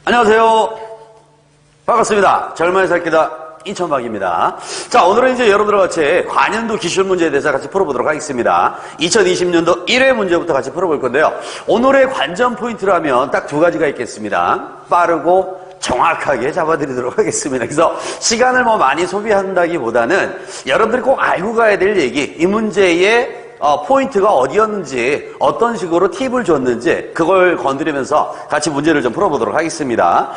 안녕하세요. 반갑습니다. 젊은이 살기다 인천박입니다. 자, 오늘은 이제 여러분들과 같이 관연도 기출 문제에 대해서 같이 풀어보도록 하겠습니다. 2020년도 1회 문제부터 같이 풀어볼 건데요. 오늘의 관전 포인트라면 딱 두 가지가 있겠습니다. 빠르고 정확하게 잡아드리도록 하겠습니다. 그래서 시간을 많이 소비한다기보다는 여러분들이 꼭 알고 가야 될 얘기, 이 문제의 포인트가 어디였는지, 어떤 식으로 팁을 줬는지, 그걸 건드리면서 같이 문제를 좀 풀어보도록 하겠습니다.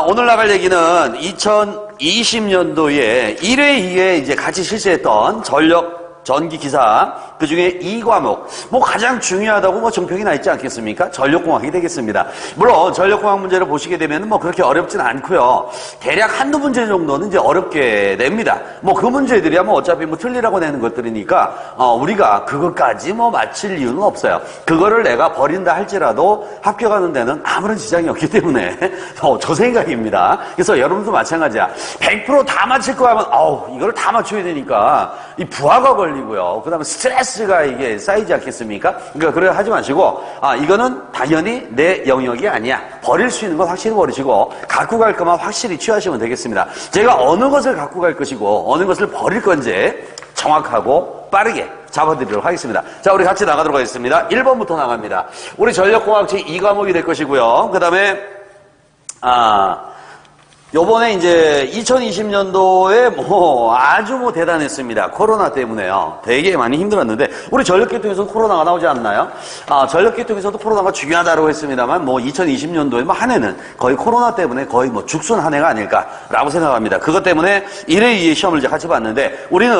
오늘 나갈 얘기는 2020년도에 1회, 2회 이제 같이 실시했던 전력 전기 기사, 그 중에 2과목, 가장 중요하다고 정평이 나 있지 않겠습니까? 전력공학이 되겠습니다. 물론, 전력공학 문제를 보시게 되면 그렇게 어렵진 않고요. 대략 한두 문제 정도는 이제 어렵게 냅니다. 그 문제들이야 어차피 틀리라고 내는 것들이니까, 우리가 그것까지 맞힐 이유는 없어요. 그거를 내가 버린다 할지라도 합격하는 데는 아무런 지장이 없기 때문에, 저 생각입니다. 그래서 여러분도 마찬가지야. 100% 다 맞힐 거 하면, 이거를 다 맞춰야 되니까, 이 부하가 걸리고요. 그 다음에 스트레스가 이게 쌓이지 않겠습니까? 그러니까 그래 하지 마시고, 이거는 당연히 내 영역이 아니야. 버릴 수 있는 건 확실히 버리시고, 갖고 갈 것만 확실히 취하시면 되겠습니다. 제가 어느 것을 갖고 갈 것이고, 어느 것을 버릴 건지 정확하고 빠르게 잡아드리도록 하겠습니다. 자, 우리 같이 나가도록 하겠습니다. 1번부터 나갑니다. 우리 전력공학 제2과목이 될 것이고요. 그 다음에, 요번에 이제 2020년도에 아주 대단했습니다. 코로나 때문에요. 되게 많이 힘들었는데, 우리 전력계통에서는 코로나가 나오지 않나요? 전력계통에서도 코로나가 중요하다고 했습니다만, 2020년도에 한 해는 거의 코로나 때문에 거의 죽순 한 해가 아닐까라고 생각합니다. 그것 때문에 1회, 2회 시험을 이제 같이 봤는데, 우리는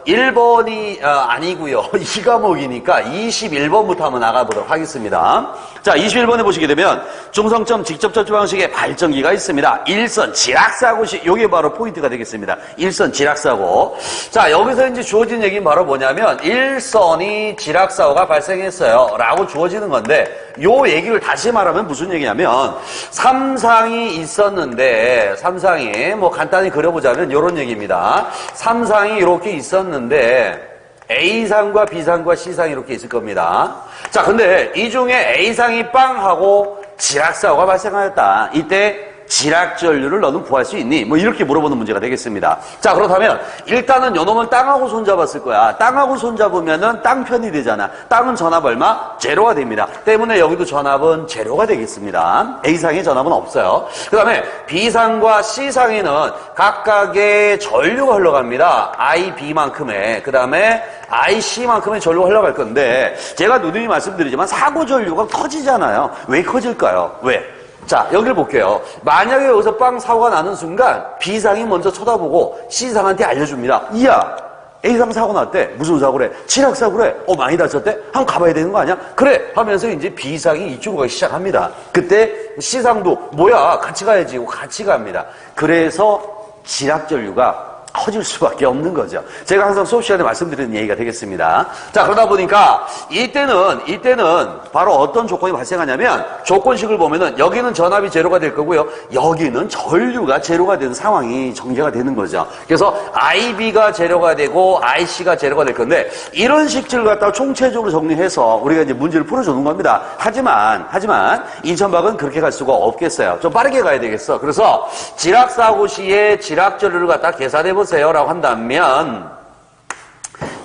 1번이 아니고요. 2과목이니까 21번부터 한번 나가보도록 하겠습니다. 자, 21번에 보시게 되면 중성점 직접 저주 방식의 발전기가 있습니다. 일선 지락사고시, 요게 바로 포인트가 되겠습니다. 일선 지락사고. 자, 여기서 이제 주어진 얘기는 바로 뭐냐면 일선이 지락사고가 발생했어요 라고 주어지는 건데, 요 얘기를 다시 말하면 무슨 얘기냐면 삼상이 있었는데, 삼상이 간단히 그려보자면 요런 얘기입니다. 삼상이 이렇게 있었는데 A상과 B상과 C상이 이렇게 있을 겁니다. 자, 근데 이 중에 A상이 빵 하고 지락사고가 발생하였다. 이때 지락전류를 너는 구할 수 있니? 이렇게 물어보는 문제가 되겠습니다. 자, 그렇다면 일단은 요놈은 땅하고 손잡았을 거야. 땅하고 손잡으면은 땅편이 되잖아. 땅은 전압 얼마? 제로가 됩니다. 때문에 여기도 전압은 제로가 되겠습니다. A상의 전압은 없어요. 그 다음에 B상과 C상에는 각각의 전류가 흘러갑니다. IB만큼의, 그 다음에 IC만큼의 전류가 흘러갈 건데, 제가 누누이 말씀드리지만 사고 전류가 커지잖아요. 왜 커질까요? 왜? 자, 여기를 볼게요. 만약에 여기서 빵 사고가 나는 순간 B상이 먼저 쳐다보고 C상한테 알려줍니다. 이야, A상 사고 났대. 무슨 사고래? 지락사고래. 많이 다쳤대? 한번 가봐야 되는 거 아니야? 그래 하면서 이제 B상이 이쪽으로 가기 시작합니다. 그때 C상도 뭐야, 같이 가야지 하고 같이 갑니다. 그래서 지락전류가 커질 수밖에 없는 거죠. 제가 항상 수업 시간에 말씀드리는 얘기가 되겠습니다. 자, 그러다 보니까 이때는 바로 어떤 조건이 발생하냐면, 조건식을 보면은 여기는 전압이 제로가 될 거고요. 여기는 전류가 제로가 되는 상황이 전개가 되는 거죠. 그래서 IB가 제로가 되고 IC가 제로가 될 건데, 이런 식들을 갖다가 총체적으로 정리해서 우리가 이제 문제를 풀어주는 겁니다. 하지만 인천박은 그렇게 갈 수가 없겠어요. 좀 빠르게 가야 되겠어. 그래서 지락사고 시에 지락전류를 갖다 계산해보세요 라고 한다면,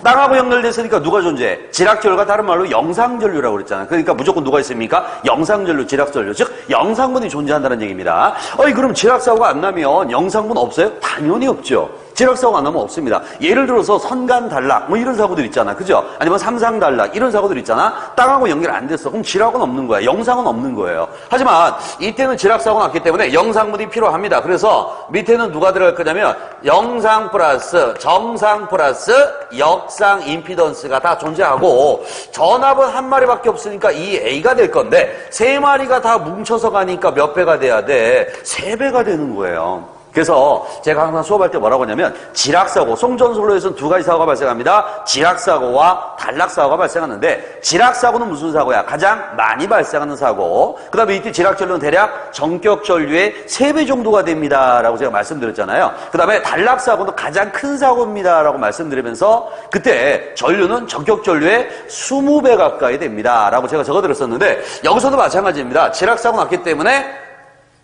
땅하고 연결됐으니까 누가 존재해? 지락전류가 다른 말로 영상전류라고 그랬잖아요. 그러니까 무조건 누가 있습니까? 영상전류, 지락전류. 즉 영상분이 존재한다는 얘기입니다. 그럼 지락사고가 안 나면 영상분 없어요? 당연히 없죠. 지락사고가 안 나면 없습니다. 예를 들어서 선간 단락 이런 사고들 있잖아. 그죠? 아니면 삼상 단락 이런 사고들 있잖아. 땅하고 연결 안 됐어. 그럼 지락은 없는 거야. 영상은 없는 거예요. 하지만 이때는 지락사고가 났기 때문에 영상분이 필요합니다. 그래서 밑에는 누가 들어갈 거냐면 영상 플러스 정상 플러스 역상 임피던스가 다 존재하고, 전압은 한 마리밖에 없으니까 이 A가 될 건데 세 마리가 다 뭉쳐서 가니까 몇 배가 돼야 돼? 3배가 되는 거예요. 그래서 제가 항상 수업할 때 뭐라고 하냐면, 지락사고, 송전솔로에서는 두 가지 사고가 발생합니다. 지락사고와 단락사고가 발생하는데, 지락사고는 무슨 사고야? 가장 많이 발생하는 사고. 그 다음에 이때 지락전류는 대략 전격전류의 3배 정도가 됩니다 라고 제가 말씀드렸잖아요. 그 다음에 단락사고는 가장 큰 사고입니다 라고 말씀드리면서, 그때 전류는 전격전류의 20배 가까이 됩니다 라고 제가 적어드렸었는데, 여기서도 마찬가지입니다. 지락사고 났기 때문에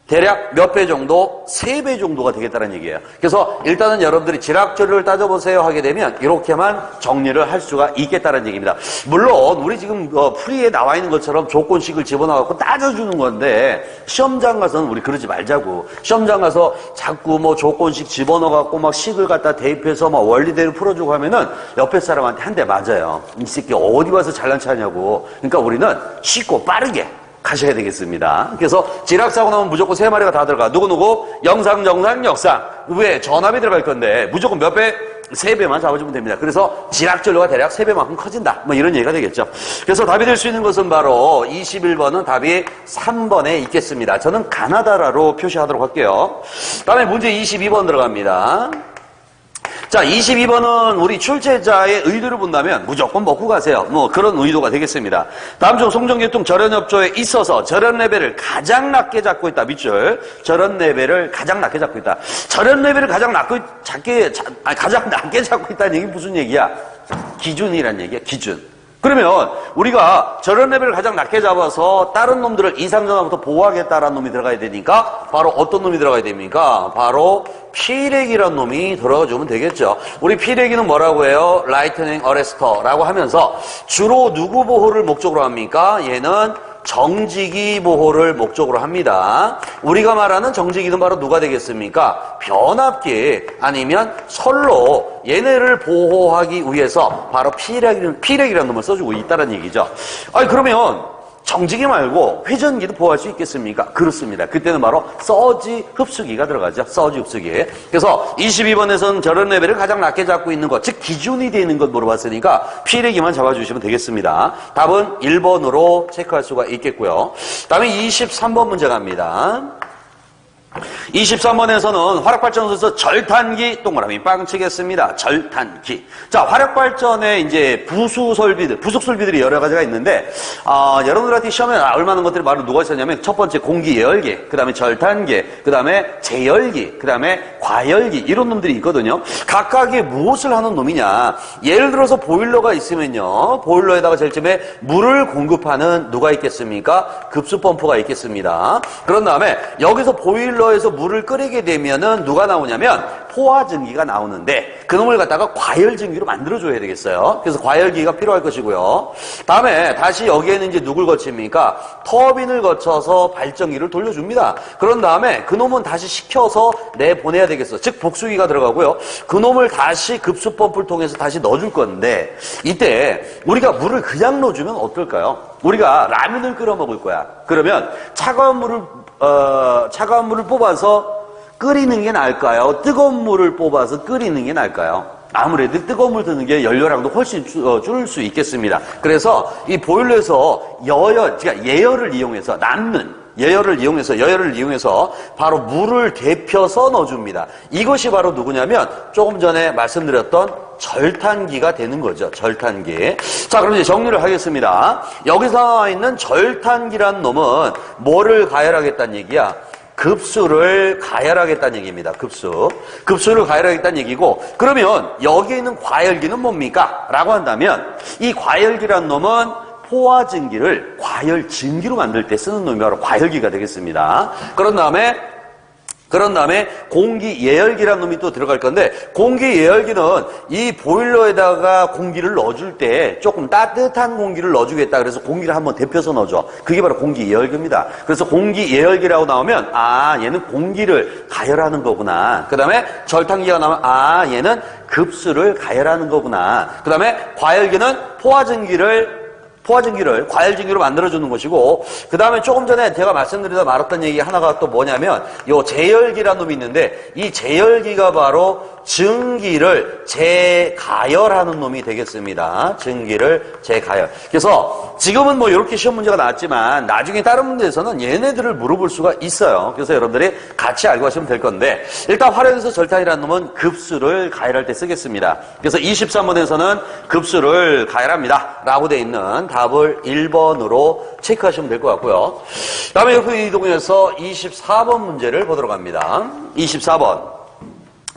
대략 몇 배 정도? 3배 정도가 되겠다는 얘기예요. 그래서 일단은 여러분들이 지락조류를 따져보세요 하게 되면 이렇게만 정리를 할 수가 있겠다는 얘기입니다. 물론 우리 지금 풀이에 나와 있는 것처럼 조건식을 집어넣어갖고 따져주는 건데 시험장 가서는 우리 그러지 말자고. 시험장 가서 자꾸 뭐 조건식 집어넣어갖고 막 식을 갖다 대입해서 막 원리대로 풀어주고 하면은 옆에 사람한테 한 대 맞아요. 이 새끼 어디 와서 잘난 체하냐고. 그러니까 우리는 쉽고 빠르게 가셔야 되겠습니다. 그래서 지락사고 나면 무조건 3마리가 다 들어가. 누구누구? 영상, 정상, 역상. 왜? 전압이 들어갈 건데 무조건 몇 배? 3배만 잡아주면 됩니다. 그래서 지락전류가 대략 3배만큼 커진다. 뭐 이런 얘기가 되겠죠. 그래서 답이 될 수 있는 것은 바로 21번은 답이 3번에 있겠습니다. 저는 가나다라로 표시하도록 할게요. 다음에 문제 22번 들어갑니다. 자, 22번은 우리 출제자의 의도를 본다면 무조건 먹고 가세요. 뭐 그런 의도가 되겠습니다. 다음 중 송정계통 절연협조에 있어서 절연 레벨을 가장 낮게 잡고 있다. 밑줄. 절연 레벨을 가장 낮게 잡고 있다. 절연 레벨을 가장 낮게 잡고 있다는 얘기 무슨 얘기야? 기준이란 얘기야. 기준. 그러면 우리가 절연 레벨을 가장 낮게 잡아서 다른 놈들을 이상전화부터 보호하겠다라는 놈이 들어가야 되니까 바로 어떤 놈이 들어가야 됩니까? 바로 피레기라는 놈이 들어가주면 되겠죠. 우리 피레기는 뭐라고 해요? 라이트닝 어레스터라고 하면서 주로 누구 보호를 목적으로 합니까? 얘는 정지기 보호를 목적으로 합니다. 우리가 말하는 정지기는 바로 누가 되겠습니까? 변압기 아니면 선로 얘네를 보호하기 위해서 바로 피렉이라는 놈을 써주고 있다는 얘기죠. 아니 그러면 정지기 말고 회전기도 보호할 수 있겠습니까? 그렇습니다. 그때는 바로 서지 흡수기가 들어가죠. 서지 흡수기. 그래서 22번에서는 절연 레벨을 가장 낮게 잡고 있는 것, 즉 기준이 되는 것 물어봤으니까 피레기만 잡아주시면 되겠습니다. 답은 1번으로 체크할 수가 있겠고요. 다음에 23번 문제 갑니다. 23번에서는 화력발전소에서 절탄기 동그라미 빵 치겠습니다. 절탄기. 자, 화력발전에 이제 부수 설비들이 여러 가지가 있는데, 여러분들한테 시험에 나올 만한 것들이 바로 누가 있었냐면, 첫 번째 공기 예열기, 그 다음에 절탄기, 그 다음에 제열기, 그 다음에 과열기, 이런 놈들이 있거든요. 각각이 무엇을 하는 놈이냐. 예를 들어서 보일러가 있으면요. 보일러에다가 제일 처음에 물을 공급하는 누가 있겠습니까? 급수펌프가 있겠습니다. 그런 다음에 여기서 보일러에서 물을 끓이게 되면은 누가 나오냐면 포화증기가 나오는데 그 놈을 갖다가 과열증기로 만들어줘야 되겠어요. 그래서 과열기가 필요할 것이고요. 다음에 다시 여기에는 이제 누굴 거칩니까? 터빈을 거쳐서 발전기를 돌려줍니다. 그런 다음에 그 놈은 다시 식혀서 내보내야 되겠어. 즉 복수기가 들어가고요. 그 놈을 다시 급수펌프를 통해서 다시 넣어줄 건데 이때 우리가 물을 그냥 넣어주면 어떨까요? 우리가 라면을 끓여 먹을 거야. 그러면 차가운 물을 뽑아서 끓이는 게 나을까요? 뜨거운 물을 뽑아서 끓이는 게 나을까요? 아무래도 뜨거운 물 드는 게 연료량도 훨씬 줄일 수 있겠습니다. 그래서 이 보일러에서 그러니까 예열을 이용해서 여열을 이용해서 바로 물을 데펴서 넣어줍니다. 이것이 바로 누구냐면 조금 전에 말씀드렸던 절탄기가 되는 거죠. 절탄기. 자, 그럼 이제 정리를 하겠습니다. 여기서 나와 있는 절탄기란 놈은 뭐를 가열하겠다는 얘기야? 급수를 가열하겠다는 얘기입니다. 급수를 가열하겠다는 얘기고, 그러면 여기에 있는 과열기는 뭡니까? 라고 한다면 이 과열기란 놈은 포화증기를 과열증기로 만들 때 쓰는 놈이 바로 과열기가 되겠습니다. 그런 다음에 공기 예열기라는 놈이 또 들어갈 건데, 공기 예열기는 이 보일러에다가 공기를 넣어줄 때 조금 따뜻한 공기를 넣어주겠다. 그래서 공기를 한번 데펴서 넣어줘. 그게 바로 공기 예열기입니다. 그래서 공기 예열기라고 나오면 얘는 공기를 가열하는 거구나. 그 다음에 절탄기가 나오면 얘는 급수를 가열하는 거구나. 그 다음에 과열기는 포화증기를 과열증기로 만들어주는 것이고, 그 다음에 조금 전에 제가 말씀드리다 말았던 얘기 하나가 또 뭐냐면, 요 제열기라는 놈이 있는데, 이 제열기가 바로 증기를 재가열하는 놈이 되겠습니다. 증기를 재가열. 그래서 지금은 뭐 이렇게 시험 문제가 나왔지만, 나중에 다른 문제에서는 얘네들을 물어볼 수가 있어요. 그래서 여러분들이 같이 알고 가시면 될 건데, 일단 화력에서 절탄이라는 놈은 급수를 가열할 때 쓰겠습니다. 그래서 23번에서는 급수를 가열합니다. 라고 되어 있는 답을 1번으로 체크하시면 될 것 같고요. 다음에 옆에 이동해서 24번 문제를 보도록 합니다. 24번.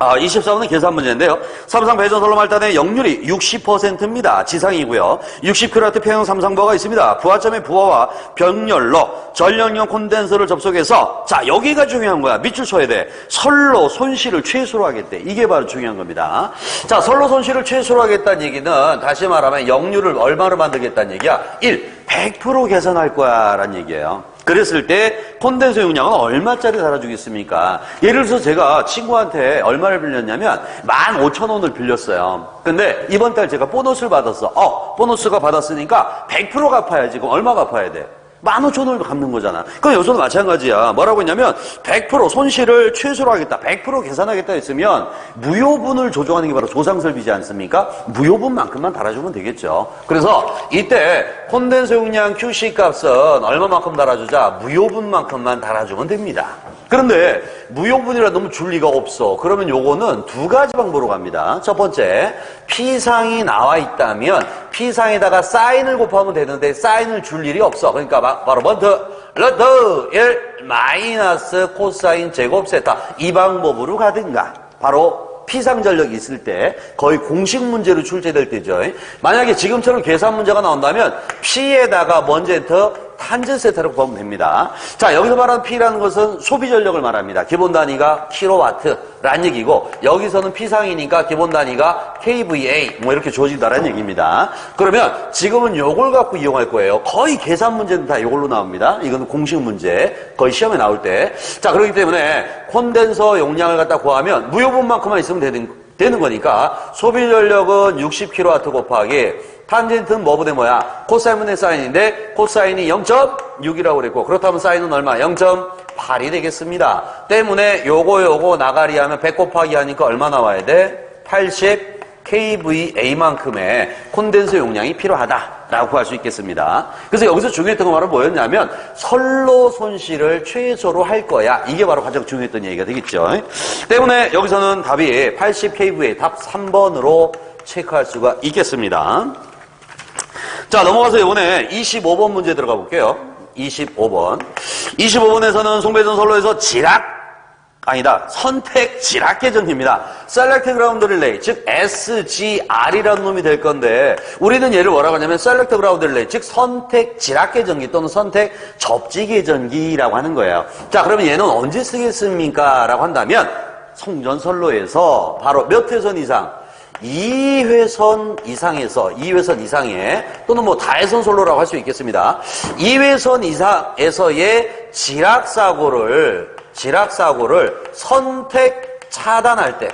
24번은 계산 문제인데요. 삼성 배전솔로 말단의 역률이 60%입니다. 지상이고요. 60kW 평형 삼성버가 있습니다. 부하점의 부하와 병렬로 전력용 콘덴서를 접속해서 자 여기가 중요한 거야. 밑줄 쳐야 돼. 선로 손실을 최소로 하겠대. 이게 바로 중요한 겁니다. 자 선로 손실을 최소로 하겠다는 얘기는 다시 말하면 역률을 얼마로 만들겠다는 얘기야? 100% 개선할 거야 라는 얘기예요. 그랬을 때 콘덴서 용량은 얼마짜리 달아주겠습니까? 예를 들어서 제가 친구한테 얼마를 빌렸냐면 15,000원을 빌렸어요. 근데 이번 달 제가 보너스를 받았어. 보너스가 받았으니까 100% 갚아야지. 그럼 얼마 갚아야 돼? 15,000원을 갚는 거잖아. 그럼 여기서도 마찬가지야. 뭐라고 했냐면 100% 손실을 최소로 하겠다. 100% 계산하겠다 했으면 무효분을 조정하는 게 바로 조상설비지 않습니까? 무효분만큼만 달아주면 되겠죠. 그래서 이때 콘덴서 용량 QC 값은 얼마만큼 달아주자? 무효분만큼만 달아주면 됩니다. 그런데 무효분이라 너무 줄 리가 없어. 그러면 요거는 두 가지 방법으로 갑니다. 첫 번째, P상이 나와 있다면 P상에다가 사인을 곱하면 되는데 사인을 줄 일이 없어. 그러니까 바로 먼저 러드 1 마이너스 코사인 제곱 세타 이 방법으로 가든가 바로 P상 전력이 있을 때 거의 공식 문제로 출제될 때죠. 만약에 지금처럼 계산 문제가 나온다면 P에다가 먼저 엔터 탄젠 세타로 보면 됩니다. 자, 여기서 말하는 P라는 것은 소비 전력을 말합니다. 기본 단위가 킬로와트라는 얘기고 여기서는 P상이니까 기본 단위가 kVA 뭐 이렇게 주어진다라는 얘기입니다. 그러면 지금은 요걸 갖고 이용할 거예요. 거의 계산 문제는 다 요걸로 나옵니다. 이건 공식 문제. 거의 시험에 나올 때. 자, 그렇기 때문에 콘덴서 용량을 갖다 구하면 무효분만큼만 있으면 되는 거니까 소비 전력은 60kW 곱하기 탄젠트는 뭐보다 뭐야? 코사인분의 사인인데 코사인이 0.6이라고 그랬고 그렇다면 사인은 얼마? 0.8이 되겠습니다. 때문에 요거 나가리 하면 100 곱하기 하니까 얼마 나와야 돼? 80 kVA만큼의 콘덴서 용량이 필요하다라고 할 수 있겠습니다. 그래서 여기서 중요했던 건 바로 뭐였냐면 선로 손실을 최소로 할 거야. 이게 바로 가장 중요했던 얘기가 되겠죠. 때문에 여기서는 답이 80 kVA 답 3번으로 체크할 수가 있겠습니다. 자, 넘어가서 이번에 25번 문제 들어가 볼게요. 25번. 25번에서는 송배전 선로에서 선택 지락 계정입니다. Select Ground Relay, 즉 SGR이라는 놈이 될 건데 우리는 얘를 뭐라고 하냐면 Select Ground Relay, 즉 선택 지락 계정기 또는 선택 접지 계정기라고 하는 거예요. 자, 그러면 얘는 언제 쓰겠습니까? 라고 한다면 송전 선로에서 바로 몇 회선 이상? 2회선 이상에 또는 뭐 다회선 선로라고 할 수 있겠습니다. 2회선 이상에서의 지락사고를 선택 차단할 때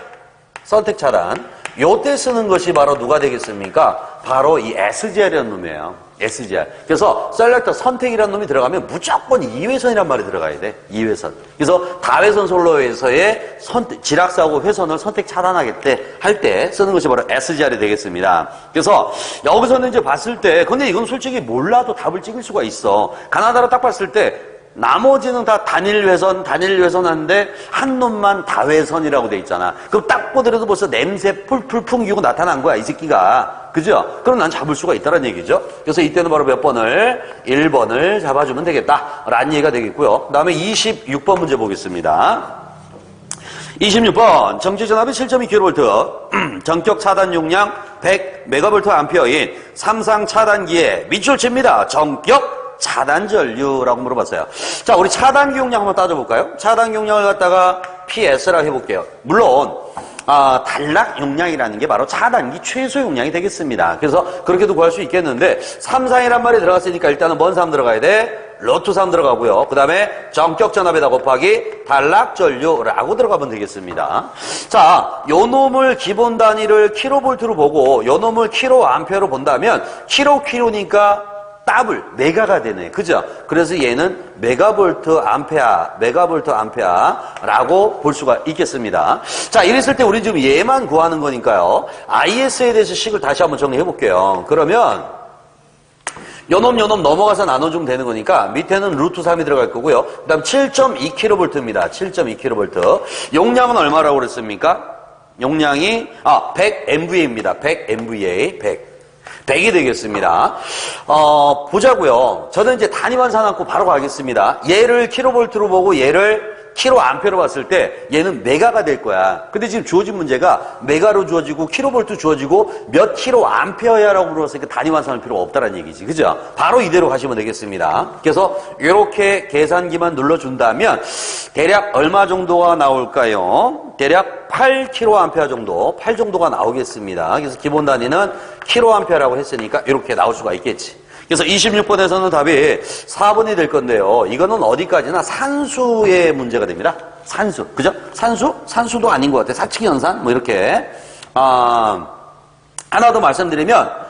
요때 쓰는 것이 바로 누가 되겠습니까? 바로 이 SGR이라는 놈이에요. SGR. 그래서 셀렉터 선택이라는 놈이 들어가면 무조건 2회선이란 말이 들어가야 돼. 2회선. 그래서 다회선 선로에서의 지락사고 회선을 선택 차단하겠대 할 때 쓰는 것이 바로 SGR이 되겠습니다. 그래서 여기서는 이제 봤을 때 근데 이건 솔직히 몰라도 답을 찍을 수가 있어. 가나다로 딱 봤을 때 나머지는 다 단일회선 하는데 한 놈만 다회선이라고 돼 있잖아. 그럼 딱 보더라도 벌써 냄새 풀풀 풍기고 나타난 거야, 이 새끼가. 그죠? 그럼 난 잡을 수가 있다는 얘기죠. 그래서 이때는 바로 몇 번을? 1번을 잡아주면 되겠다. 라는 얘기가 되겠고요. 그 다음에 26번 문제 보겠습니다. 26번. 정지전압이 7.2kV, 전격 차단 용량 100MVA인 삼상 차단기의 밑줄칩니다. 전격 차단 전류라고 물어봤어요. 자, 우리 차단기 용량 한번 따져볼까요? 차단기 용량을 갖다가 PS라고 해볼게요. 물론 단락 용량이라는 게 바로 차단기 최소 용량이 되겠습니다. 그래서 그렇게도 구할 수 있겠는데 삼상이란 말이 들어갔으니까 일단은 뭔 삼 들어가야 돼? 로투 3 들어가고요. 그 다음에 전격 전압에다 곱하기 단락 전류라고 들어가면 되겠습니다. 자, 요 놈을 기본 단위를 킬로볼트로 보고 요 놈을 킬로암페어로 본다면 킬로니까 더블 메가가 되네. 그죠? 그래서 얘는 메가볼트 암페아라고 볼 수가 있겠습니다. 자, 이랬을 때 우리 지금 얘만 구하는 거니까요. IS에 대해서 식을 다시 한번 정리해 볼게요. 그러면 요놈 넘어가서 나눠주면 되는 거니까 밑에는 루트 3이 들어갈 거고요. 그 다음 7.2kV입니다. 7.2kV. 용량은 얼마라고 그랬습니까? 용량이 100MVA입니다. 100MVA. 100이 되겠습니다. 보자고요. 저는 이제 단위 환산하고 바로 가겠습니다. 얘를 킬로볼트로 보고 얘를 킬로암페어로 봤을 때 얘는 메가가 될 거야. 근데 지금 주어진 문제가 메가로 주어지고 킬로볼트 주어지고 몇 킬로암페어야라고 물었으니까 단위 환산할 필요가 없다는 얘기지. 그죠? 바로 이대로 가시면 되겠습니다. 그래서 이렇게 계산기만 눌러준다면 대략 얼마 정도가 나올까요? 대략 8킬로암페어 정도, 8 정도가 나오겠습니다. 그래서 기본 단위는 킬로암페어라고 했으니까 이렇게 나올 수가 있겠지. 그래서 26번에서는 답이 4번이 될 건데요. 이거는 어디까지나 산수의 문제가 됩니다. 산수. 그죠? 산수? 산수도 아닌 것 같아요. 사칙연산? 뭐 이렇게. 하나 더 말씀드리면,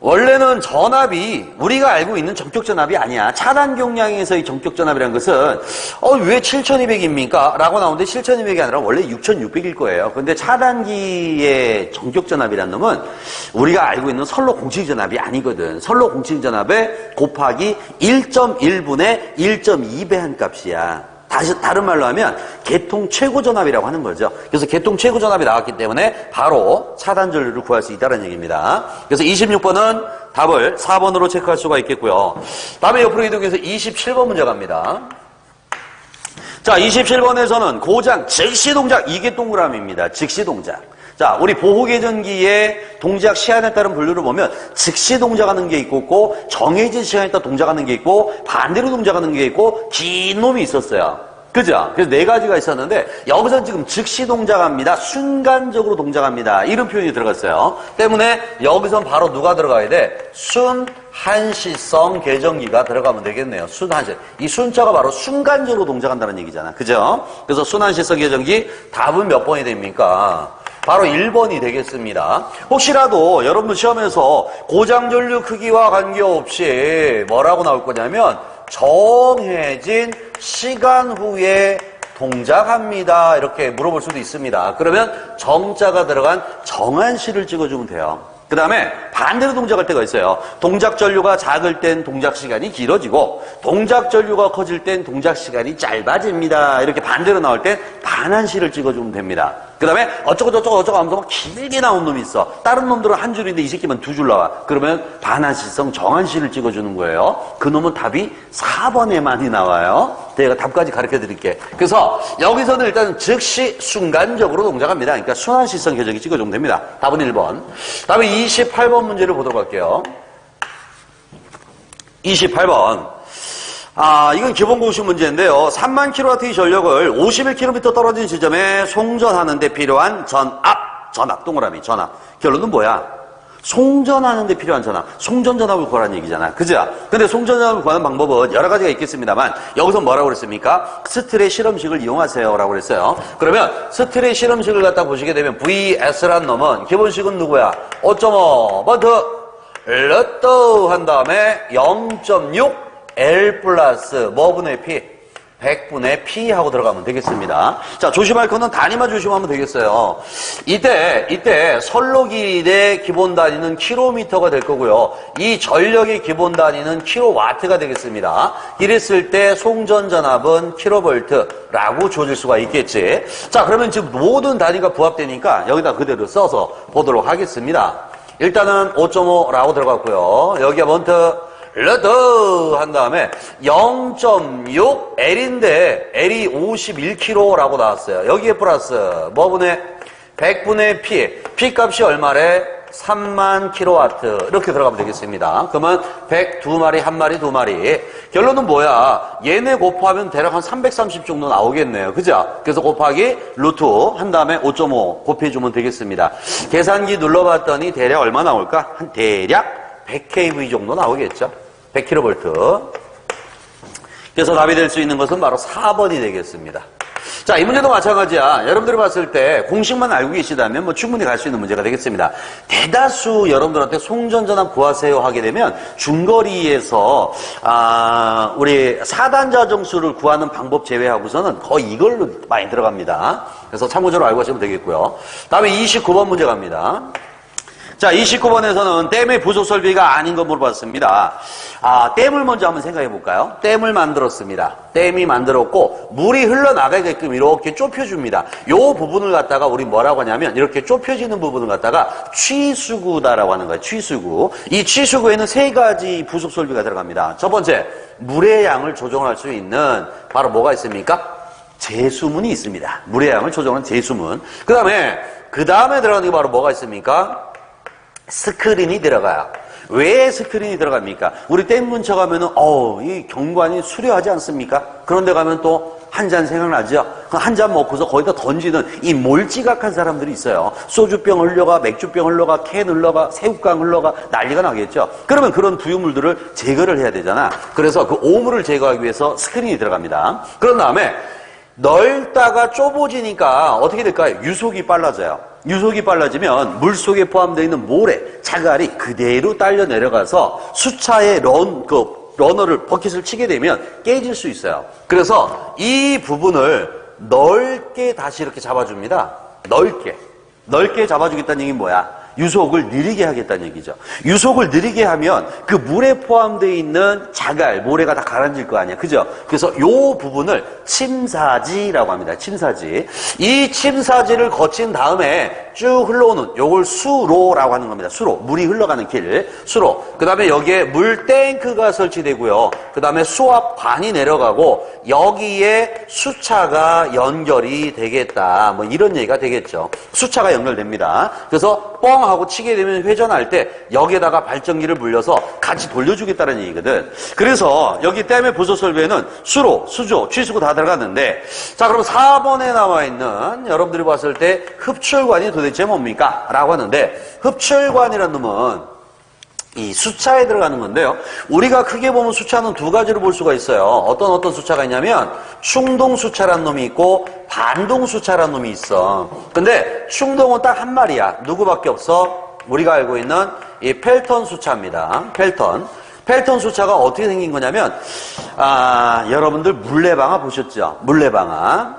원래는 전압이 우리가 알고 있는 전격전압이 아니야. 차단 경량에서의 전격전압이라는 것은 왜 7200입니까? 라고 나오는데 7200이 아니라 원래 6600일 거예요. 근데 차단기의 전격전압이라는 놈은 우리가 알고 있는 선로 공식전압이 아니거든. 선로 공식전압에 곱하기 1.1분의 1.2배 한 값이야. 다른 말로 하면 개통 최고 전압이라고 하는 거죠. 그래서 개통 최고 전압이 나왔기 때문에 바로 차단 전류를 구할 수 있다는 얘기입니다. 그래서 26번은 답을 4번으로 체크할 수가 있겠고요. 다음에 옆으로 이동해서 27번 문제 갑니다. 자, 27번에서는 고장 즉시 동작, 이게 동그라미입니다. 즉시 동작. 자, 우리 보호계전기의 동작 시간에 따른 분류를 보면 즉시 동작하는 게 있고 정해진 시간에 따라 동작하는 게 있고 반대로 동작하는 게 있고 긴 놈이 있었어요. 그죠? 그래서 네 가지가 있었는데 여기서 지금 즉시 동작합니다. 순간적으로 동작합니다. 이런 표현이 들어갔어요. 때문에 여기선 바로 누가 들어가야 돼? 순한시성 계전기가 들어가면 되겠네요. 순한시. 이 순자가 바로 순간적으로 동작한다는 얘기잖아. 그죠? 그래서 순한시성 계전기 답은 몇 번이 됩니까? 바로 1번이 되겠습니다. 혹시라도 여러분 시험에서 고장전류 크기와 관계없이 뭐라고 나올 거냐면 정해진 시간 후에 동작합니다. 이렇게 물어볼 수도 있습니다. 그러면 정자가 들어간 정한시를 찍어주면 돼요. 그 다음에 반대로 동작할 때가 있어요. 동작 전류가 작을 땐 동작 시간이 길어지고 동작 전류가 커질 땐 동작 시간이 짧아집니다. 이렇게 반대로 나올 땐 반한시를 찍어주면 됩니다. 그 다음에 어쩌고 하면서 막 길게 나온 놈이 있어. 다른 놈들은 한 줄인데 이 새끼만 두 줄 나와. 그러면 반한시성 정한시를 찍어주는 거예요. 그 놈은 답이 4번에만이 나와요. 제가 답까지 가르쳐 드릴게. 그래서 여기서는 일단 즉시 순간적으로 동작합니다. 그러니까 순한시성 계정기 찍어주면 됩니다. 답은 1번. 다음에 28번 문제를 보도록 할게요. 28번. 이건 기본 공식 문제인데요. 3만 kW의 전력을 51km 떨어진 지점에 송전하는 데 필요한 전압, 동그라미, 전압. 결론은 뭐야? 송전하는 데 필요한 전압. 송전전압을 구하라는 얘기잖아. 그죠? 근데 송전전압을 구하는 방법은 여러 가지가 있겠습니다만, 여기서 뭐라고 그랬습니까? 스틸의 실험식을 이용하세요. 라고 그랬어요. 그러면 스틸의 실험식을 갖다 보시게 되면 VS라는 놈은 기본식은 누구야? 5.5 버트 러또 한 다음에 0.6 L 플러스 뭐분의 P? 100분의 P 하고 들어가면 되겠습니다. 자, 조심할 거는 단위만 조심하면 되겠어요. 이때 선로 길이의 기본 단위는 킬로미터가 될 거고요. 이 전력의 기본 단위는 킬로와트가 되겠습니다. 이랬을 때 송전 전압은 킬로볼트라고 주어질 수가 있겠지. 자, 그러면 지금 모든 단위가 부합되니까 여기다 그대로 써서 보도록 하겠습니다. 일단은 5.5라고 들어갔고요. 여기가 먼트 러드 한 다음에 0.6 L인데 L이 51kg라고 나왔어요. 여기에 플러스 뭐분의 100분의 P 값이 얼마래? 3만 kW 이렇게 들어가면 되겠습니다. 그러면 102마리, 1마리, 2마리. 결론은 뭐야? 얘네 곱하면 대략 한 330 정도 나오겠네요. 그죠? 그래서 곱하기 루트 한 다음에 5.5 곱해주면 되겠습니다. 계산기 눌러봤더니 대략 얼마 나올까? 한 대략 100kV 정도 나오겠죠? 100kV. 그래서 답이 될 수 있는 것은 바로 4번이 되겠습니다. 자, 이 문제도 마찬가지야. 여러분들이 봤을 때 공식만 알고 계시다면 뭐 충분히 갈 수 있는 문제가 되겠습니다. 대다수 여러분들한테 송전전압 구하세요 하게 되면 중거리에서 우리 4단자 정수를 구하는 방법 제외하고서는 거의 이걸로 많이 들어갑니다. 그래서 참고적으로 알고 가시면 되겠고요. 다음에 29번 문제 갑니다. 자, 29번에서는 댐의 부속 설비가 아닌 거 물어봤습니다. 댐을 먼저 한번 생각해 볼까요? 댐을 만들었습니다. 댐이 만들었고 물이 흘러나가게끔 이렇게 좁혀줍니다. 요 부분을 갖다가 우리 뭐라고 하냐면 이렇게 좁혀지는 부분을 갖다가 취수구다라고 하는 거예요. 취수구. 이 취수구에는 세 가지 부속 설비가 들어갑니다. 첫 번째, 물의 양을 조정할 수 있는 바로 뭐가 있습니까? 제수문이 있습니다. 물의 양을 조정하는 제수문. 그 다음에 들어가는 게 바로 뭐가 있습니까? 스크린이 들어가요. 왜 스크린이 들어갑니까? 우리 댐 근처 가면은, 이 경관이 수려하지 않습니까? 그런데 가면 또 한 잔 생각나죠? 한 잔 먹고서 거기다 던지는 이 몰지각한 사람들이 있어요. 소주병 흘러가, 맥주병 흘러가, 캔 흘러가, 새우깡 흘러가, 난리가 나겠죠? 그러면 그런 부유물들을 제거를 해야 되잖아. 그래서 그 오물을 제거하기 위해서 스크린이 들어갑니다. 그런 다음에 넓다가 좁아지니까 어떻게 될까요? 유속이 빨라져요. 유속이 빨라지면 물속에 포함되어 있는 모래, 자갈이 그대로 딸려 내려가서 수차의 러너를 버킷을 치게 되면 깨질 수 있어요. 그래서 이 부분을 넓게 다시 이렇게 잡아줍니다. 넓게 잡아주겠다는 얘기는 뭐야? 유속을 느리게 하겠다는 얘기죠. 유속을 느리게 하면 그 물에 포함되어 있는 자갈, 모래가 다 가라앉을 거 아니야. 그죠? 그래서 요 부분을 침사지라고 합니다. 침사지. 이 침사지를 거친 다음에 쭉 흘러오는 요걸 수로라고 하는 겁니다. 수로. 물이 흘러가는 길. 수로. 그 다음에 여기에 물 탱크가 설치되고요. 그 다음에 수압관이 내려가고 여기에 수차가 연결이 되겠다. 뭐 이런 얘기가 되겠죠. 수차가 연결됩니다. 그래서 뻥 하고 치게 되면 회전할 때 여기에다가 발전기를 물려서 같이 돌려주겠다는 얘기거든. 그래서 여기 댐의 부속 설비에는 수로, 수조, 취수구 다 들어갔는데, 자, 그럼 4번에 나와 있는 여러분들이 봤을 때 흡출관이 도대체 뭡니까? 라고 하는데, 흡출관이라는 놈은 이 수차에 들어가는 건데요. 우리가 크게 보면 수차는 두 가지로 볼 수가 있어요. 어떤 수차가 있냐면 충동수차라는 놈이 있고 반동수차라는 놈이 있어. 근데 충동은 딱 한 마리야. 누구밖에 없어? 우리가 알고 있는 이 펠턴 수차입니다. 펠턴 수차가 어떻게 생긴 거냐면 여러분들 물레방아 보셨죠? 물레방아.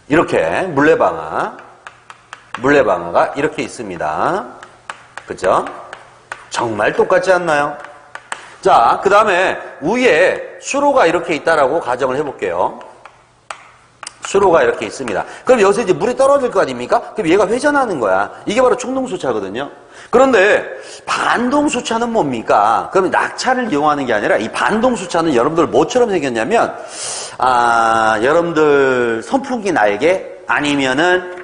이렇게 물레방아가 이렇게 있습니다. 그죠? 정말 똑같지 않나요? 자, 그 다음에 위에 수로가 이렇게 있다라고 가정을 해볼게요. 수로가 이렇게 있습니다. 그럼 여기서 이제 물이 떨어질 거 아닙니까? 그럼 얘가 회전하는 거야. 이게 바로 충동수차거든요. 그런데 반동수차는 뭡니까? 그럼 낙차를 이용하는 게 아니라 이 반동수차는 여러분들 뭐처럼 생겼냐면, 여러분들 선풍기 날개 아니면은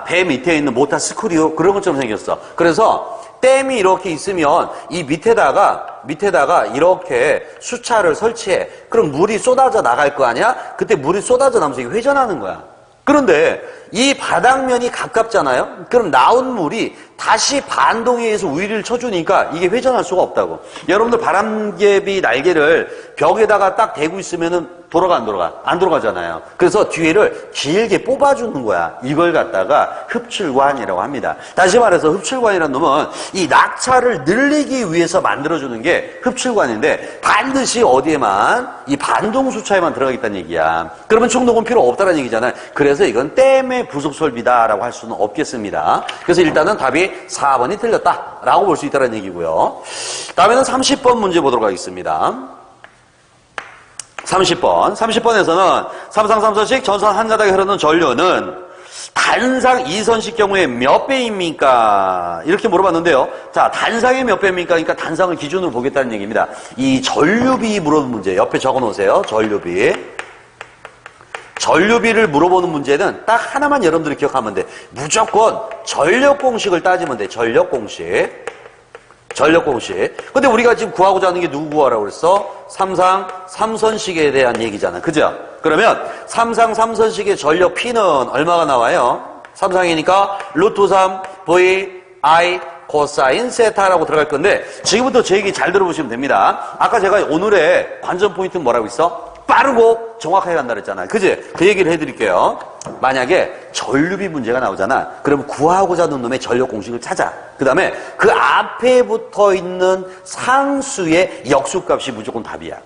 배 밑에 있는 모타 스크류 그런 것처럼 생겼어. 그래서 댐이 이렇게 있으면 이 밑에다가 이렇게 수차를 설치해. 그럼 물이 쏟아져 나갈 거 아니야? 그때 물이 쏟아져 나면서 이게 회전하는 거야. 그런데 이 바닥면이 가깝잖아요? 그럼 나온 물이 다시 반동에 의해서 우위를 쳐주니까 이게 회전할 수가 없다고. 여러분들 바람개비 날개를 벽에다가 딱 대고 있으면은 돌아가 안 돌아가? 안 돌아가잖아요. 그래서 뒤를 길게 뽑아주는 거야. 이걸 갖다가 흡출관이라고 합니다. 다시 말해서 흡출관이라는 놈은 이 낙차를 늘리기 위해서 만들어주는 게 흡출관인데 반드시 어디에만? 이 반동수차에만 들어가겠다는 얘기야. 그러면 충동은 필요 없다는 얘기잖아요. 그래서 이건 댐의 부속설비다라고 할 수는 없겠습니다. 그래서 일단은 답이 4번이 틀렸다라고 볼 수 있다는 얘기고요. 다음에는 30번 문제 보도록 하겠습니다. 30번에서는 삼상삼선식 전선 한 가닥에 흐르는 전류는 단상 2선식 경우에 몇 배입니까? 이렇게 물어봤는데요. 자, 단상이 몇 배입니까? 그러니까 단상을 기준으로 보겠다는 얘기입니다. 이 전류비 물어보는 문제 옆에 적어놓으세요. 전류비를 물어보는 문제는 딱 하나만 여러분들이 기억하면 돼. 무조건 전력 공식을 따지면 돼. 전력 공식. 근데 우리가 지금 구하고자 하는 게 누구 구하라고 그랬어? 삼상 3선식에 대한 얘기잖아. 그죠? 그러면 삼상 3선식의 전력 P는 얼마가 나와요? 삼상이니까 루트 3 V I 코사인 세타라고 들어갈 건데 지금부터 제 얘기 잘 들어보시면 됩니다. 아까 제가 오늘의 관전 포인트는 뭐라고 했어? 빠르고 정확하게 간다 그랬잖아요. 그지? 그 얘기를 해드릴게요. 만약에 전류비 문제가 나오잖아. 그럼 구하고자 하는 놈의 전력 공식을 찾아. 그 다음에 그 앞에 붙어 있는 상수의 역수값이 무조건 답이야.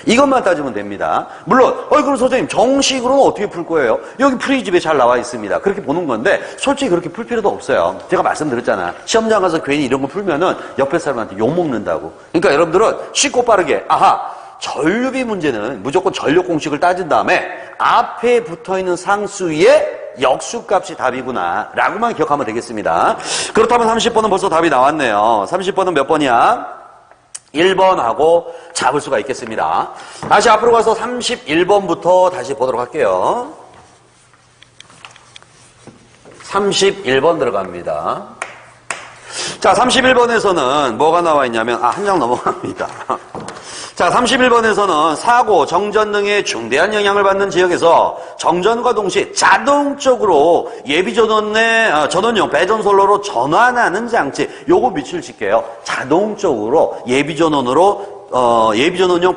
이것만 따지면 됩니다. 물론, 그럼 선생님, 정식으로는 어떻게 풀 거예요? 여기 풀이집에 잘 나와 있습니다. 그렇게 보는 건데, 솔직히 그렇게 풀 필요도 없어요. 제가 말씀드렸잖아. 시험장 가서 괜히 이런 거 풀면은 옆에 사람한테 욕먹는다고. 그러니까 여러분들은 쉽고 빠르게, 전류비 문제는 무조건 전력 공식을 따진 다음에 앞에 붙어있는 상수의 역수값이 답이구나 라고만 기억하면 되겠습니다. 그렇다면 30번은 벌써 답이 나왔네요. 30번은 몇 번이야? 1번하고 잡을 수가 있겠습니다. 다시 앞으로 가서 31번부터 다시 보도록 할게요. 31번 들어갑니다. 자, 31번에서는 뭐가 나와 있냐면, 한 장 넘어갑니다. 자, 31번에서는 사고, 정전 등의 중대한 영향을 받는 지역에서 정전과 동시에 자동적으로 예비전원의 전원용 배전솔로로 전환하는 장치, 요거 밑줄 칠게요. 자동적으로 예비전원용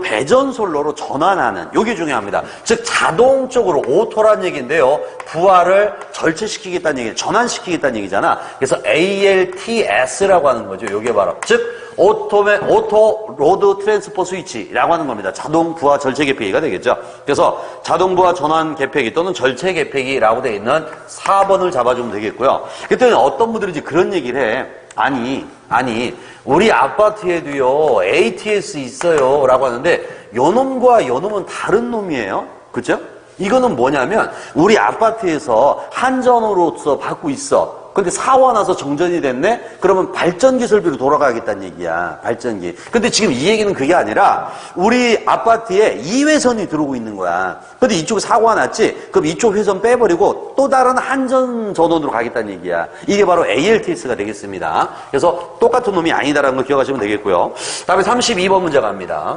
배전솔로로 전환하는, 요게 중요합니다. 즉 자동적으로 오토란 얘기인데요. 부하를 절제시키겠다는 얘기, 전환시키겠다는 얘기잖아. 그래서 ALTS라고 하는 거죠. 요게 바로 즉 오토 로드 트랜스퍼 스위치라고 하는 겁니다. 자동 부하 절제 개폐기가 되겠죠. 그래서 자동 부하 전환 개폐기 또는 절제 개폐기라고 되어 있는 4번을 잡아주면 되겠고요. 그때는 어떤 분들이 이제 그런 얘기를 해. 아니 우리 아파트에도요 ATS 있어요 라고 하는데 요 놈과 요 놈은 다른 놈이에요. 그죠? 이거는 뭐냐면 우리 아파트에서 한전으로서 받고 있어. 근데 사고가 나서 정전이 됐네? 그러면 발전기 설비로 돌아가겠다는 얘기야. 발전기. 근데 지금 이 얘기는 그게 아니라 우리 아파트에 2회선이 들어오고 있는 거야. 근데 이쪽에 사고가 났지? 그럼 이쪽 회선 빼버리고 또 다른 한전 전원으로 가겠다는 얘기야. 이게 바로 ALTS가 되겠습니다. 그래서 똑같은 놈이 아니다라는 걸 기억하시면 되겠고요. 다음에 32번 문제 갑니다.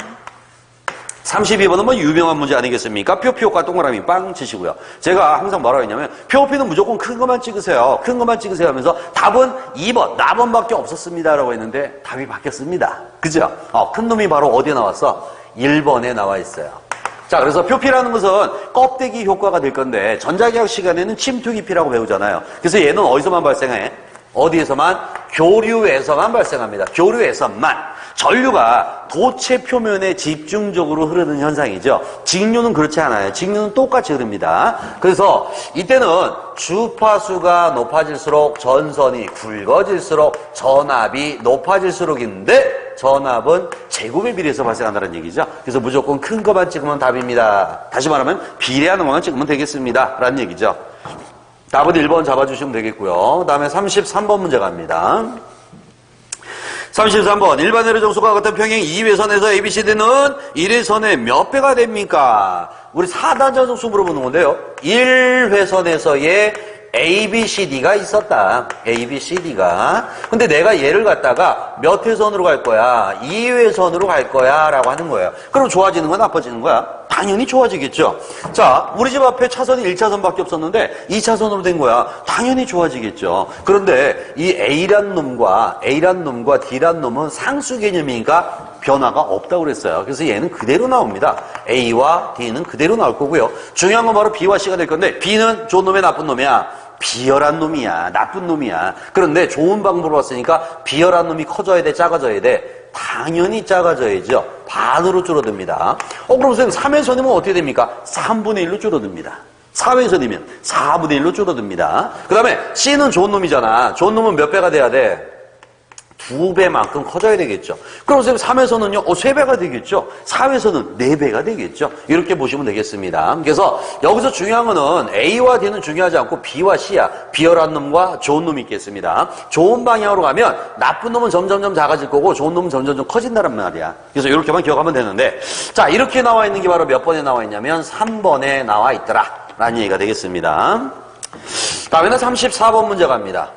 32번은 뭐 유명한 문제 아니겠습니까? 표피효과 동그라미 빵 치시고요. 제가 항상 뭐라고 했냐면 표피는 무조건 큰 것만 찍으세요. 큰 것만 찍으세요 하면서 답은 2번, 나번밖에 없었습니다 라고 했는데 답이 바뀌었습니다. 그죠? 큰 놈이 바로 어디에 나왔어? 1번에 나와 있어요. 자, 그래서 표피라는 것은 껍데기 효과가 될 건데 전자기학 시간에는 침투기피라고 배우잖아요. 그래서 얘는 어디서만 발생해? 어디에서만? 교류에서만 발생합니다. 교류에서만. 전류가 도체 표면에 집중적으로 흐르는 현상이죠. 직류는 그렇지 않아요. 직류는 똑같이 흐릅니다. 그래서 이때는 주파수가 높아질수록 전선이 굵어질수록 전압이 높아질수록인데 전압은 제곱에 비례해서 발생한다는 얘기죠. 그래서 무조건 큰 것만 찍으면 답입니다. 다시 말하면 비례하는 것만 찍으면 되겠습니다. 라는 얘기죠. 답은 1번 잡아주시면 되겠고요. 그 다음에 33번 문제 갑니다. 33번 일반회로 정수과 같은 평행 2회선에서 ABCD는 1회선의 몇 배가 됩니까? 우리 4단자 정수 물어보는 건데요. 1회선에서의 ABCD가 있었다. ABCD가. 근데 내가 얘를 갖다가 몇 회선으로 갈 거야? 2회선으로 갈 거야 라고 하는 거예요. 그럼 좋아지는 거야? 나빠지는 거야? 당연히 좋아지겠죠. 자, 우리 집 앞에 차선이 1차선밖에 없었는데 2차선으로 된 거야. 당연히 좋아지겠죠. 그런데 이 A란 놈과 D란 놈은 상수 개념이니까 변화가 없다고 그랬어요. 그래서 얘는 그대로 나옵니다. A와 D는 그대로 나올 거고요. 중요한 건 바로 B와 C가 될 건데 B는 좋은 놈이야 나쁜 놈이야? 비열한 놈이야. 나쁜 놈이야. 그런데 좋은 방법으로 왔으니까 비열한 놈이 커져야 돼? 작아져야 돼? 당연히 작아져야죠. 반으로 줄어듭니다. 그럼 선생님 3회선이면 어떻게 됩니까? 3분의 1로 줄어듭니다. 4회선이면 4분의 1로 줄어듭니다. 그 다음에 C는 좋은 놈이잖아. 좋은 놈은 몇 배가 돼야 돼? 2배만큼 커져야 되겠죠. 그럼 선생님 3회선은요? 3배가 되겠죠. 4회선은 4배가 되겠죠. 이렇게 보시면 되겠습니다. 그래서 여기서 중요한 거는 A와 D는 중요하지 않고 B와 C야. 비열한 놈과 좋은 놈이 있겠습니다. 좋은 방향으로 가면 나쁜 놈은 점점점 작아질 거고 좋은 놈은 점점점 커진다는 말이야. 그래서 이렇게만 기억하면 되는데 자, 이렇게 나와 있는 게 바로 몇 번에 나와 있냐면 3번에 나와 있더라 라는 얘기가 되겠습니다. 다음에는 34번 문제 갑니다.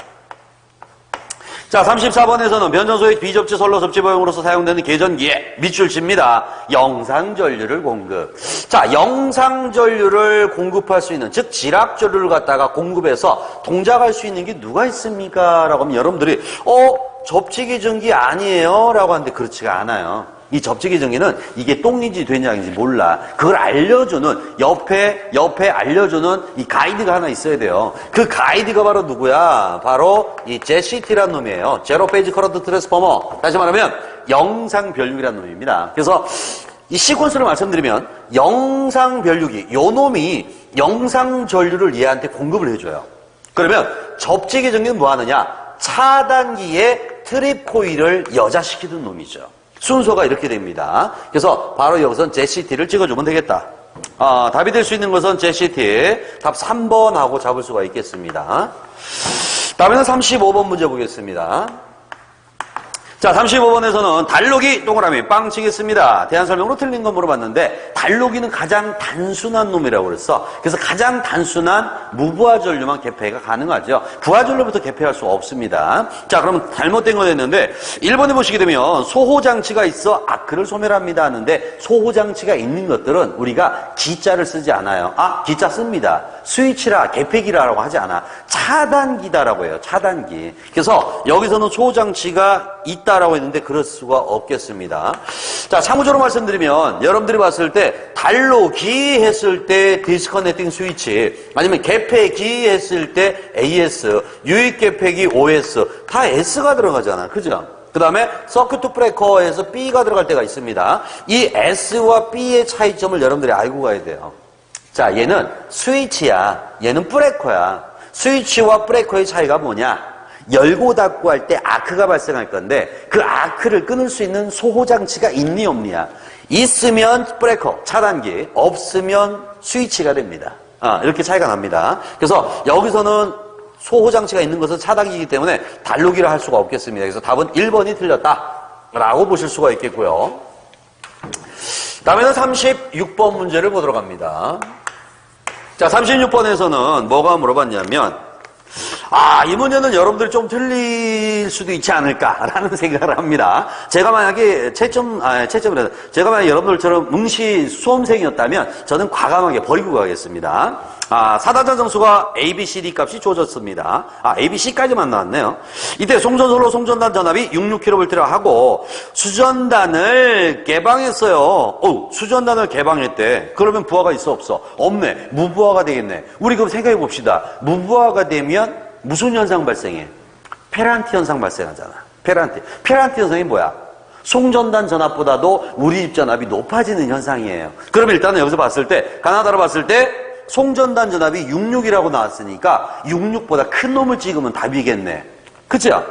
자, 34번에서는 변전소의 비접지 선로 접지보용으로서 사용되는 계전기에 밑줄 칩니다. 영상전류를 공급. 자, 영상전류를 공급할 수 있는, 즉 지락전류를 갖다가 공급해서 동작할 수 있는 게 누가 있습니까? 라고 하면 여러분들이 접지기 전기 아니에요? 라고 하는데 그렇지가 않아요. 이 접지기 전기는 이게 똥인지 된장인지 몰라. 그걸 알려주는 옆에 알려주는 이 가이드가 하나 있어야 돼요. 그 가이드가 바로 누구야? 바로 이 JCT라는 놈이에요. 제로 페이지 커런트 트랜스포머. 다시 말하면 영상 변류기라는 놈입니다. 그래서 이 시퀀스를 말씀드리면 영상 변류기, 요 놈이 영상 전류를 얘한테 공급을 해줘요. 그러면 접지기 전기는 뭐 하느냐? 차단기에 트립 코일을 여자시키는 놈이죠. 순서가 이렇게 됩니다. 그래서 바로 여기선 JCT를 찍어주면 되겠다. 답이 될 수 있는 것은 JCT. 답 3번하고 잡을 수가 있겠습니다. 다음에는 35번 문제 보겠습니다. 자, 35번에서는 달록이 동그라미 빵 치겠습니다. 대안 설명으로 틀린 거 물어봤는데 달록이는 가장 단순한 놈이라고 그랬어. 그래서 가장 단순한 무부하 전류만 개폐가 가능하죠. 부하 전류부터 개폐할 수 없습니다. 자, 그러면 잘못된 거 됐는데 1번에 보시게 되면 소호장치가 있어 아크를 소멸합니다 하는데 소호장치가 있는 것들은 우리가 기자를 쓰지 않아요. 아, 기자 씁니다. 스위치라 개폐기라고 하지 않아. 차단기다라고 해요. 차단기. 그래서 여기서는 소호장치가 있다라고 했는데 그럴 수가 없겠습니다. 자, 참고적으로 말씀드리면 여러분들이 봤을 때 달록이 했을 때 디스커넥팅 스위치 아니면 개폐기 했을 때 AS, 유입 개폐기 OS 다 S가 들어가잖아. 그죠? 그 다음에 서큐트 브레이커에서 B가 들어갈 때가 있습니다. 이 S와 B의 차이점을 여러분들이 알고 가야 돼요. 자, 얘는 스위치야. 얘는 브레이커야. 스위치와 브레이커의 차이가 뭐냐? 열고 닫고 할 때 아크가 발생할 건데 그 아크를 끊을 수 있는 소호장치가 있니 없니야. 있으면 브레이커, 차단기, 없으면 스위치가 됩니다. 이렇게 차이가 납니다. 그래서 여기서는 소호장치가 있는 것은 차단기이기 때문에 달록이라 할 수가 없겠습니다. 그래서 답은 1번이 틀렸다라고 보실 수가 있겠고요. 다음에는 36번 문제를 보도록 합니다. 자, 36번에서는 뭐가 물어봤냐면 이 문제는 여러분들 좀 틀릴 수도 있지 않을까라는 생각을 합니다. 제가 만약에 제가 만약에 여러분들처럼 응시 수험생이었다면 저는 과감하게 버리고 가겠습니다. 4단자 정수가 A, B, C, D 값이 주어졌습니다. A, B, C까지만 나왔네요. 이때 송전솔로 송전단 전압이 66kV를 하고 수전단을 개방했어요. 수전단을 개방했대. 그러면 부하가 있어 없어? 없네. 무부하가 되겠네. 우리 그럼 생각해 봅시다. 무부하가 되면 무슨 현상 발생해? 페란티 현상 발생하잖아. 페란티 현상이 뭐야? 송전단 전압보다도 우리 집 전압이 높아지는 현상이에요. 그럼 일단은 여기서 봤을 때 가나다로 봤을 때 송전단 전압이 66이라고 나왔으니까 66보다 큰 놈을 찍으면 답이겠네. 그죠?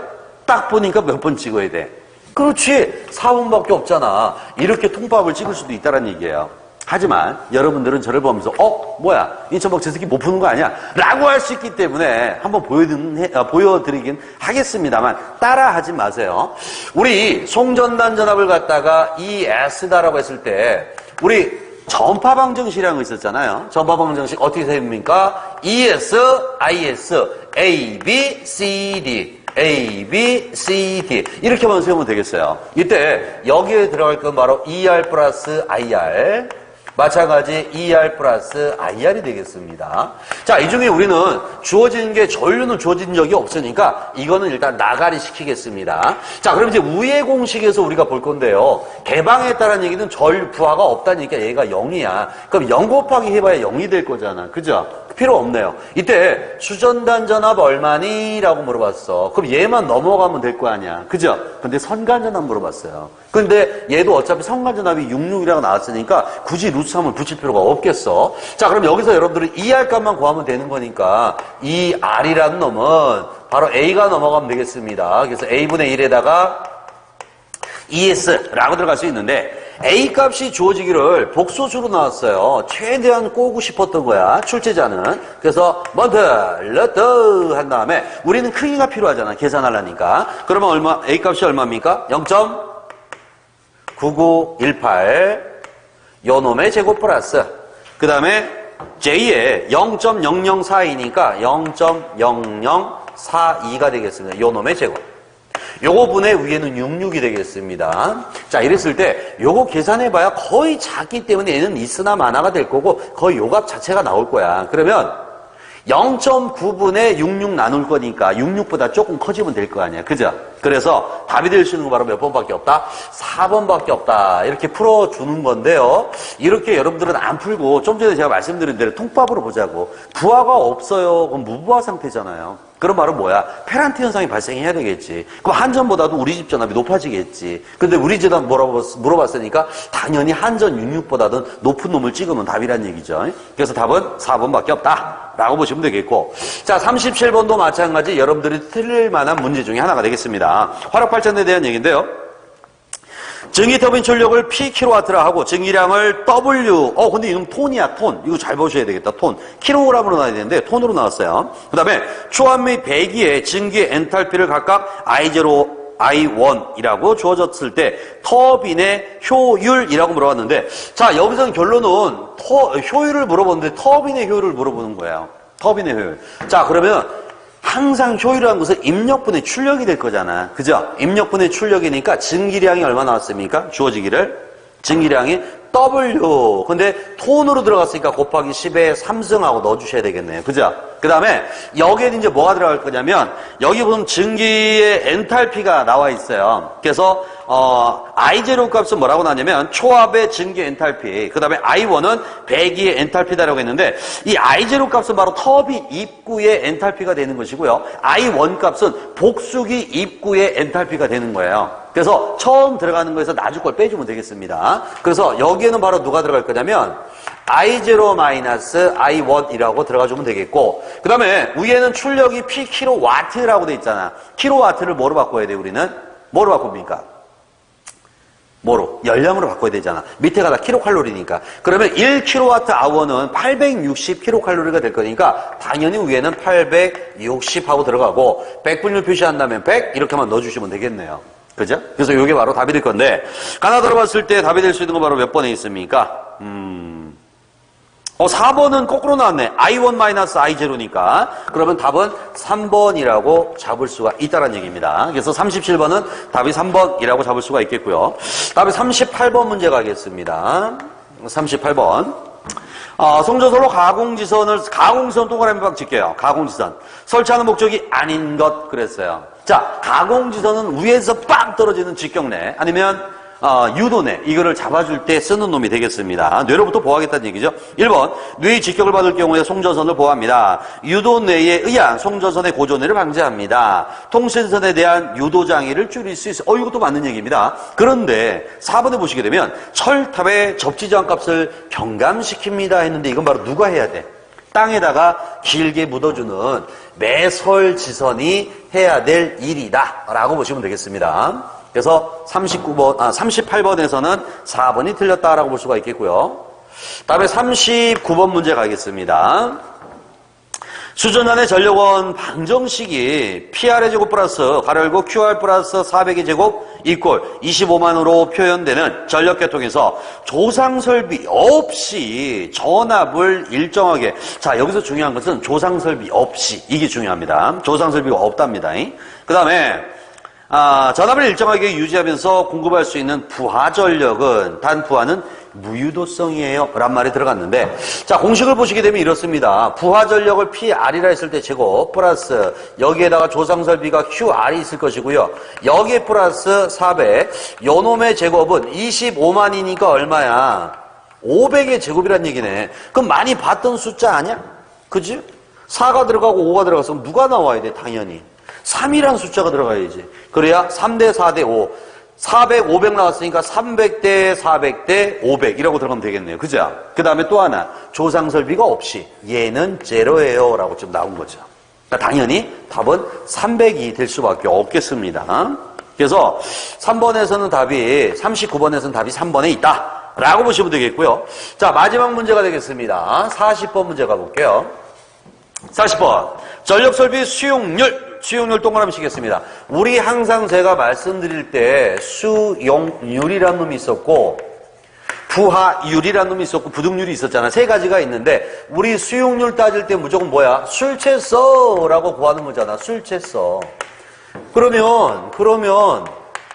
딱 보니까 몇 번 찍어야 돼? 그렇지. 4번밖에 없잖아. 이렇게 통밥을 찍을 수도 있다는 얘기예요. 하지만 여러분들은 저를 보면서 뭐야? 인천박 저 새끼 못 푸는 거 아니야? 라고 할 수 있기 때문에 한번 보여드리긴 하겠습니다만 따라하지 마세요. 우리 송전단 전압을 갖다가 ES다라고 했을 때 우리 전파 방정식이라는 거 있었잖아요. 전파 방정식 어떻게 세웁니까? ES, IS, A, B, C, D. A, B, C, D 이렇게만 세우면 되겠어요. 이때 여기에 들어갈 건 바로 ER 플러스 IR 마찬가지 ER 플러스 IR이 되겠습니다. 자, 이 중에 우리는 주어진 게 전류는 주어진 적이 없으니까 이거는 일단 나가리 시키겠습니다. 자, 그럼 이제 우의 공식에서 우리가 볼 건데요. 개방했다는 얘기는 부하가 없다니까 얘가 0이야. 그럼 0 곱하기 해봐야 0이 될 거잖아. 그죠? 필요 없네요. 이때 수전단 전압 얼마니? 라고 물어봤어. 그럼 얘만 넘어가면 될 거 아니야. 그죠? 근데 선간 전압 물어봤어요. 근데 얘도 어차피 선간 전압이 66이라고 나왔으니까 굳이 루트 3을 붙일 필요가 없겠어. 자, 그럼 여기서 여러분들은 ER 값만 구하면 되는 거니까 이 R이라는 놈은 바로 A가 넘어가면 되겠습니다. 그래서 A분의 1에다가 ES라고 들어갈 수 있는데 A 값이 주어지기를 복소수로 나왔어요. 최대한 꼬고 싶었던 거야, 출제자는. 그래서 먼저 한 다음에 우리는 크기가 필요하잖아, 계산하려니까. 그러면 A 값이 얼마입니까? 0.9918 요 놈의 제곱 플러스 그 다음에 J에 0.0042니까 0.0042가 되겠습니다. 요 놈의 제곱. 요거 분의 위에는 66이 되겠습니다. 자, 이랬을 때 요거 계산해봐야 거의 작기 때문에 얘는 있으나 마나가 될 거고 거의 요 값 자체가 나올 거야. 그러면 0.9분의 66 나눌 거니까 66보다 조금 커지면 될 거 아니야. 그죠? 그래서 답이 될 수 있는 거 바로 몇 번밖에 없다? 4번밖에 없다. 이렇게 풀어주는 건데요. 이렇게 여러분들은 안 풀고 좀 전에 제가 말씀드린 대로 통밥으로 보자고. 부하가 없어요. 그럼 무부하 상태잖아요. 그럼 바로 뭐야? 페란티 현상이 발생해야 되겠지. 그럼 한전보다도 우리 집 전압이 높아지겠지. 근데 우리 집 전압 물어봤으니까 당연히 한전 66보다는 높은 놈을 찍으면 답이란 얘기죠. 그래서 답은 4번밖에 없다 라고 보시면 되겠고, 자, 37번도 마찬가지 여러분들이 틀릴 만한 문제 중에 하나가 되겠습니다. 화력 발전에 대한 얘기인데요. 증기 터빈 출력을 P킬로와트라 하고 증기량을 W, 근데 이건 톤이야, 톤. 이거 잘 보셔야 되겠다, 톤. 킬로그램으로 나와야 되는데 톤으로 나왔어요. 그 다음에 초압 및 배기의 증기 엔탈피를 각각 I0, I1이라고 주어졌을 때 터빈의 효율이라고 물어봤는데, 자, 여기서는 결론은 효율을 물어보는데 터빈의 효율을 물어보는 거예요. 터빈의 효율. 자, 그러면 항상 효율이라는 것은 입력분의 출력이 될 거잖아. 그죠? 입력분의 출력이니까 증기량이 얼마 나왔습니까? 주어지기를. 증기량이 W. 근데 톤으로 들어갔으니까 곱하기 10에 3승하고 넣어주셔야 되겠네요. 그죠? 그 다음에 여기에 이제 뭐가 들어갈 거냐면, 여기 보면 증기의 엔탈피가 나와 있어요. 그래서 I0 값은 뭐라고 나왔냐면 초합의 증기 엔탈피, 그 다음에 I1은 배기의 엔탈피다라고 했는데, 이 I0 값은 바로 터빈 입구의 엔탈피가 되는 것이고요, I1 값은 복수기 입구의 엔탈피가 되는 거예요. 그래서 처음 들어가는 거에서 나중 걸 빼주면 되겠습니다. 그래서 여기에는 바로 누가 들어갈 거냐면 I0-I1이라고 들어가주면 되겠고, 그 다음에 위에는 출력이 P킬로와트라고 돼 있잖아. 킬로와트를 뭐로 바꿔야 돼? 우리는 뭐로 바꿉니까? 뭐로? 열량으로 바꿔야 되잖아. 밑에가 다 킬로칼로리니까. 그러면 1kWh는 860kcal가 될 거니까 당연히 위에는 860하고 들어가고, 100분율 표시한다면 100 이렇게만 넣어주시면 되겠네요. 그죠? 그래서 이게 바로 답이 될 건데, 가나다로 봤을 때 답이 될 수 있는 건 바로 몇 번에 있습니까? 4번은 거꾸로 나왔네. I1-I0니까. 그러면 답은 3번이라고 잡을 수가 있다는 얘기입니다. 그래서 37번은 답이 3번이라고 잡을 수가 있겠고요. 답이 38번 문제 가겠습니다. 38번. 송전선로 가공지선 동그라미 박 칠게요. 가공지선. 설치하는 목적이 아닌 것 그랬어요. 자, 가공지선은 위에서 빵 떨어지는 직경내, 아니면 유도내, 이거를 잡아줄 때 쓰는 놈이 되겠습니다. 뇌로부터 보호하겠다는 얘기죠. 1번, 뇌의 직격을 받을 경우에 송전선을 보호합니다. 유도내에 의한 송전선의 고전해를 방지합니다. 통신선에 대한 유도장애를 줄일 수 있어요. 이것도 맞는 얘기입니다. 그런데 4번에 보시게 되면 철탑의 접지저항값을 경감시킵니다 했는데, 이건 바로 누가 해야 돼? 땅에다가 길게 묻어주는 매설지선이 해야 될 일이다 라고 보시면 되겠습니다. 그래서 38번에서는 4번이 틀렸다라고 볼 수가 있겠고요. 다음에 39번 문제 가겠습니다. 수전단의 전력원 방정식이 PR의 제곱 플러스 가로 열고 QR 플러스 400의 제곱 이꼴 25만으로 표현되는 전력계통에서 조상설비 없이 전압을 일정하게, 자, 여기서 중요한 것은 조상설비 없이, 이게 중요합니다. 조상설비가 없답니다. 그 다음에 전압을 일정하게 유지하면서 공급할 수 있는 부하전력은, 단 부하는 무유도성이에요 란 말이 들어갔는데, 자, 공식을 보시게 되면 이렇습니다. 부하전력을 PR이라 했을 때 제곱 플러스 여기에다가 조상설비가 QR이 있을 것이고요, 여기에 플러스 400, 요놈의 제곱은 25만이니까 얼마야? 500의 제곱이란 얘기네. 그럼 많이 봤던 숫자 아니야? 그지? 4가 들어가고 5가 들어갔으면 누가 나와야 돼? 당연히 3이라는 숫자가 들어가야지. 그래야 3대 4대 5, 400, 500 나왔으니까 300대 400대 500 이라고 들어가면 되겠네요. 그죠? 그 다음에 또 하나, 조상설비가 없이 얘는 제로예요 라고 좀 나온 거죠. 그러니까 당연히 답은 300이 될 수밖에 없겠습니다. 그래서 3번에서는 답이, 39번에서는 답이 3번에 있다 라고 보시면 되겠고요. 자, 마지막 문제가 되겠습니다. 40번 문제 가볼게요. 40번. 전력설비 수용률 동그라미 치겠습니다. 우리 항상 제가 말씀드릴 때 수용률이라는 놈이 있었고 부하율이라는 놈이 있었고 부등률이 있었잖아. 세 가지가 있는데, 우리 수용률 따질 때 무조건 뭐야? 술 챘어 라고 구하는 거잖아. 술 챘어. 그러면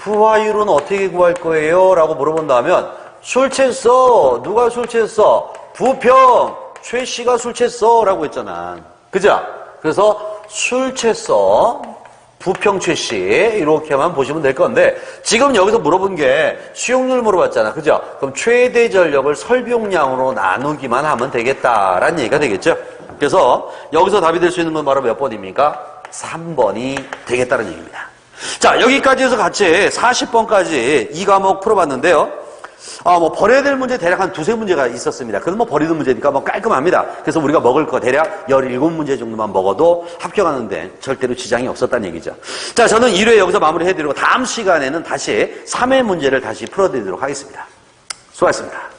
부하율은 어떻게 구할 거예요? 라고 물어본다면, 술 챘어. 누가 술 챘어? 부평 최 씨가 술 챘어 라고 했잖아. 그죠? 그래서 술 챘어 부평 최 씨 이렇게만 보시면 될 건데, 지금 여기서 물어본 게 수용률 물어봤잖아. 그죠? 그럼 최대 전력을 설비용량으로 나누기만 하면 되겠다라는 얘기가 되겠죠. 그래서 여기서 답이 될 수 있는 건 바로 몇 번입니까? 3번이 되겠다는 얘기입니다. 자, 여기까지 해서 같이 40번까지 이 과목 풀어봤는데요. 버려야 될 문제 대략 한 두세 문제가 있었습니다. 그건 버리는 문제니까 깔끔합니다. 그래서 우리가 먹을 거 대략 17문제 정도만 먹어도 합격하는데 절대로 지장이 없었다는 얘기죠. 자, 저는 1회 여기서 마무리해드리고 다음 시간에는 다시 3회 문제를 다시 풀어드리도록 하겠습니다. 수고하셨습니다.